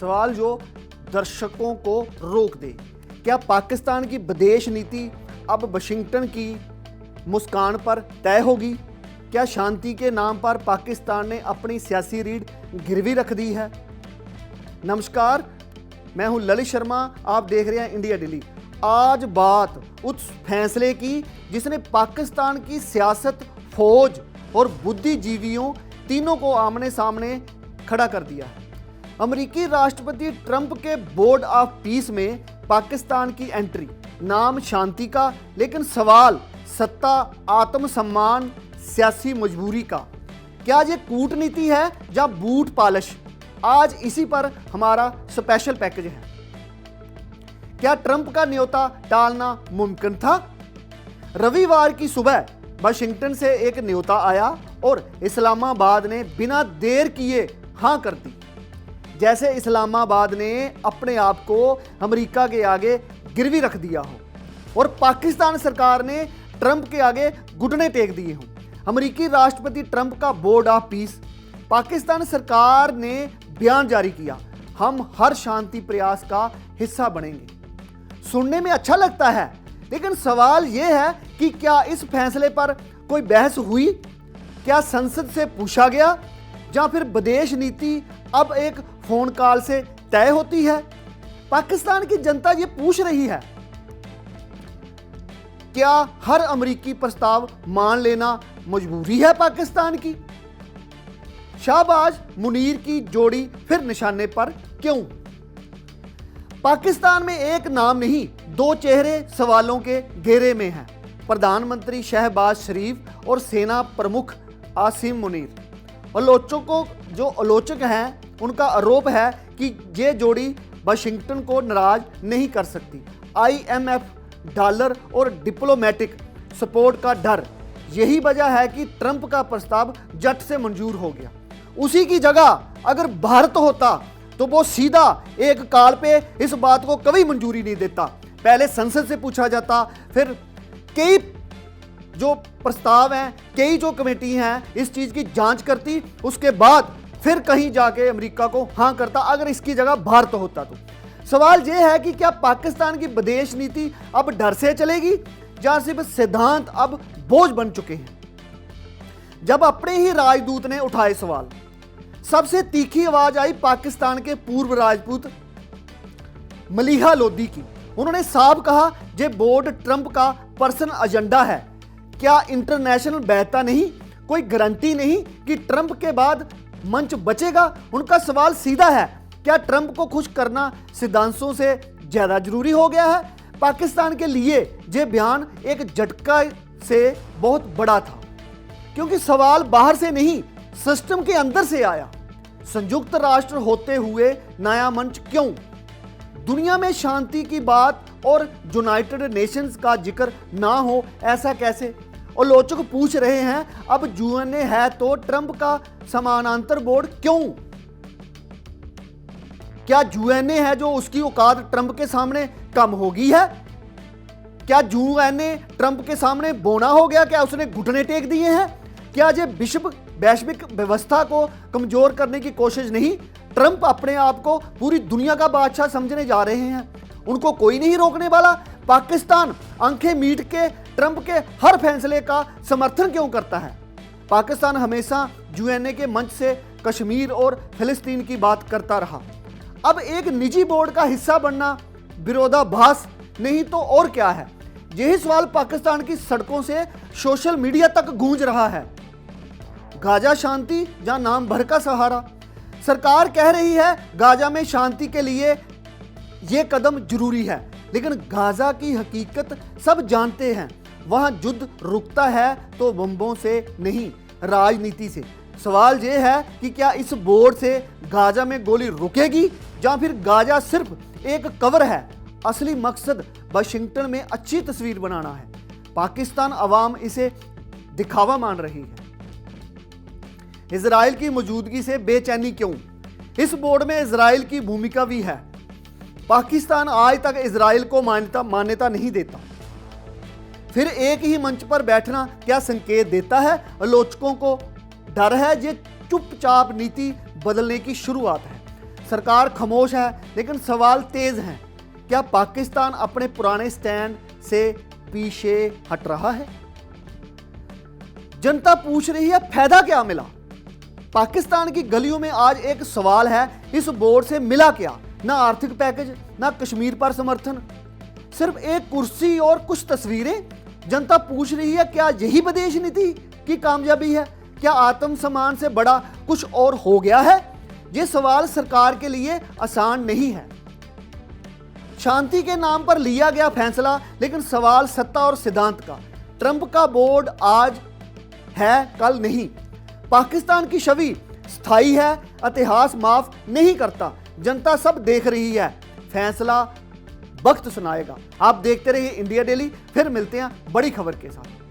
सवाल जो दर्शकों को रोक दे। क्या पाकिस्तान की विदेश नीति अब वाशिंगटन की मुस्कान पर तय होगी? क्या शांति के नाम पर पाकिस्तान ने अपनी सियासी रीढ़ गिरवी रख दी है? नमस्कार, मैं हूं ललित शर्मा, आप देख रहे हैं इंडिया डेली। आज बात उस फैसले की जिसने पाकिस्तान की सियासत, फौज और बुद्धिजीवियों तीनों को आमने सामने खड़ा कर दिया है। अमेरिकी राष्ट्रपति ट्रंप के बोर्ड ऑफ पीस में पाकिस्तान की एंट्री। नाम शांति का, लेकिन सवाल सत्ता, आत्मसम्मान, सियासी मजबूरी का। क्या ये कूटनीति है या बूट पॉलिश? आज इसी पर हमारा स्पेशल पैकेज है। क्या ट्रंप का न्योता टालना मुमकिन था? रविवार की सुबह वाशिंगटन से एक न्योता आया और इस्लामाबाद ने बिना देर किए हां कर दी। जैसे इस्लामाबाद ने अपने आप को अमेरिका के आगे गिरवी रख दिया हो और पाकिस्तान सरकार ने ट्रंप के आगे घुटने टेक दिए हों। अमेरिकी राष्ट्रपति ट्रंप का बोर्ड ऑफ पीस, पाकिस्तान सरकार ने बयान जारी किया, हम हर शांति प्रयास का हिस्सा बनेंगे। सुनने में अच्छा लगता है, लेकिन सवाल यह है कि क्या इस फैसले पर कोई बहस हुई? क्या संसद से पूछा गया या फिर विदेश नीति अब एक फोन कॉल से तय होती है? पाकिस्तान की जनता ये पूछ रही है। क्या हर अमेरिकी प्रस्ताव मान लेना मजबूरी है पाकिस्तान की? शाहबाज मुनीर की जोड़ी फिर निशाने पर क्यों? पाकिस्तान में एक नाम नहीं, दो चेहरे सवालों के घेरे में हैं। प्रधानमंत्री शहबाज शरीफ और सेना प्रमुख आसिम मुनीर। आलोचक हैं, उनका आरोप है कि ये जोड़ी वाशिंगटन को नाराज नहीं कर सकती। IMF, डॉलर और डिप्लोमेटिक सपोर्ट का डर, यही वजह है कि ट्रंप का प्रस्ताव झट से मंजूर हो गया। उसी की जगह अगर भारत होता तो वो सीधा एक कॉल पे इस बात को कभी मंजूरी नहीं देता। पहले संसद से पूछा जाता, फिर कई जो प्रस्ताव हैं, कई जो कमेटी हैं इस चीज की जांच करती, उसके बाद फिर कहीं जाके अमेरिका को हां करता अगर इसकी जगह भारत होता तो। सवाल यह है कि क्या पाकिस्तान की विदेश नीति अब डर से चलेगी या सिर्फ सिद्धांत अब बोझ बन चुके हैं? जब अपने ही राजदूत ने उठाए सवाल, सबसे तीखी आवाज आई पाकिस्तान के पूर्व राजपूत मलीहा लोधी की। उन्होंने साफ कहा, ये बोर्ड ट्रंप का पर्सनल एजेंडा है। क्या इंटरनेशनल बहता नहीं? कोई गारंटी नहीं कि ट्रंप के बाद मंच बचेगा? उनका सवाल सीधा है, क्या ट्रंप को खुश करना सिद्धांतों से ज्यादा जरूरी हो गया है? पाकिस्तान के लिए यह बयान एक झटका से बहुत बड़ा था, क्योंकि सवाल बाहर से नहीं, सिस्टम के अंदर से आया। संयुक्त राष्ट्र होते हुए नया मंच क्यों? दुनिया में शांति की बात और यूनाइटेड नेशंस का जिक्र ना हो, ऐसा कैसे? आलोचक पूछ रहे हैं, अब यूएनए है तो ट्रंप का समानांतर बोर्ड क्यों? क्या यूएनए है जो उसकी औकात ट्रंप के सामने कम होगी है? क्या यूएनए ट्रंप के सामने बोना हो गया? क्या उसने घुटने टेक दिए हैं? क्या ये वैश्विक व्यवस्था को कमजोर करने की कोशिश नहीं? ट्रंप अपने आप को पूरी दुनिया का बादशाह समझने जा रहे हैं, उनको कोई नहीं रोकने वाला। पाकिस्तान आंखें मीट के ट्रंप के हर फैसले का समर्थन क्यों करता है? पाकिस्तान हमेशा यूएनए के मंच से कश्मीर और फिलिस्तीन की बात करता रहा। अब एक निजी बोर्ड का हिस्सा बनना विरोधाभास नहीं तो और क्या है? यही सवाल पाकिस्तान की सड़कों से सोशल मीडिया तक गूंज रहा है। गाजा शांति या नाम भर का सहारा? सरकार कह रही है गाजा में शांति के लिए यह कदम जरूरी है, लेकिन गाजा की हकीकत सब जानते हैं। वहां युद्ध रुकता है तो बम्बों से नहीं, राजनीति से। सवाल यह है कि क्या इस बोर्ड से गाजा में गोली रुकेगी या फिर गाजा सिर्फ एक कवर है? असली मकसद वाशिंगटन में अच्छी तस्वीर बनाना है। पाकिस्तान अवाम इसे दिखावा मान रही है। इजराइल की मौजूदगी से बेचैनी क्यों? इस बोर्ड में इजराइल की भूमिका भी है। पाकिस्तान आज तक इजराइल को मान्यता नहीं देता। फिर एक ही मंच पर बैठना क्या संकेत देता है? आलोचकों को डर है ये चुपचाप नीति बदलने की शुरुआत है। सरकार खामोश है, लेकिन सवाल तेज हैं। क्या पाकिस्तान अपने पुराने स्टैंड से पीछे हट रहा है? जनता पूछ रही है, फायदा क्या मिला? पाकिस्तान की गलियों में आज एक सवाल है, इस बोर्ड से मिला क्या? ना आर्थिक पैकेज, ना कश्मीर पर समर्थन, सिर्फ एक कुर्सी और कुछ तस्वीरें। जनता पूछ रही है, क्या यही विदेश नीति की कामयाबी है? क्या आत्मसम्मान से बड़ा कुछ और हो गया है? ये सवाल सरकार के लिए आसान नहीं है। शांति के नाम पर लिया गया फैसला, लेकिन सवाल सत्ता और सिद्धांत का। ट्रंप का बोर्ड आज है, कल नहीं। पाकिस्तान की छवि स्थायी है, इतिहास माफ नहीं करता। जनता सब देख रही है, फैसला वक्त सुनाएगा। आप देखते रहिए इंडिया डेली, फिर मिलते हैं बड़ी खबर के साथ।